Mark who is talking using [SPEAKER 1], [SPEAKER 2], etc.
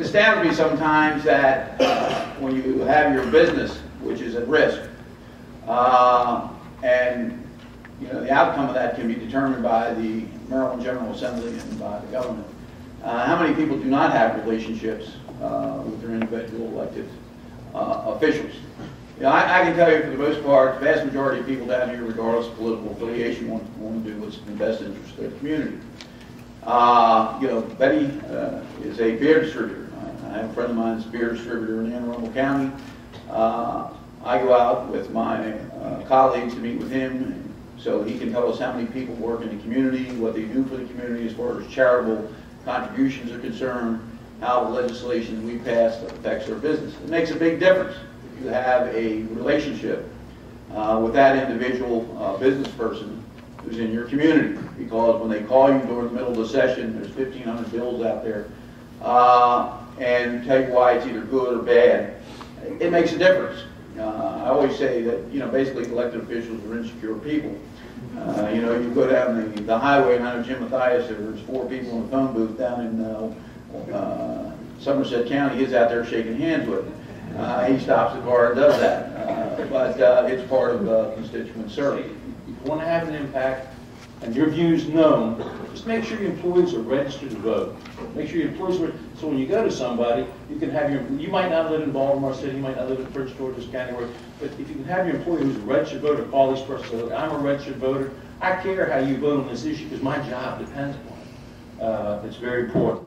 [SPEAKER 1] astounds me sometimes that when you have your business, which is at risk, and you know the outcome of that can be determined by the Maryland General Assembly and by the government. How many people do not have relationships with their individual elected officials? You know, I can tell you for the most part, the vast majority of people down here, regardless of political affiliation, want to do what's in the best interest of their community. You know, Betty is a beer distributor. I have a friend of mine that's a beer distributor in Anne Arundel County. I go out with my colleagues to meet with him so he can tell us how many people work in the community, what they do for the community as far as charitable contributions are concerned, how the legislation we pass affects their business. It makes a big difference if you have a relationship with that individual business person who's in your community, because when they call you during the middle of the session, there's 1,500 bills out there, and tell you why it's either good or bad, it makes a difference. I always say that, you know, basically elected officials are insecure people. You know, you go down the highway, and I know Jim Mathias, there's 4 people in the phone booth down in Somerset County. He's out there shaking hands with them. He stops the car and does that. But it's part of constituent service.
[SPEAKER 2] If you want to have an impact and your views known, just make sure your employees are registered to vote. Make sure your employees are, so when you go to somebody, you can have you might not live in Baltimore City, you might not live in Prince George's County, but if you can have your employee who's a registered voter, call this person, say, look, I'm a registered voter, I care how you vote on this issue because my job depends upon it. It's very important.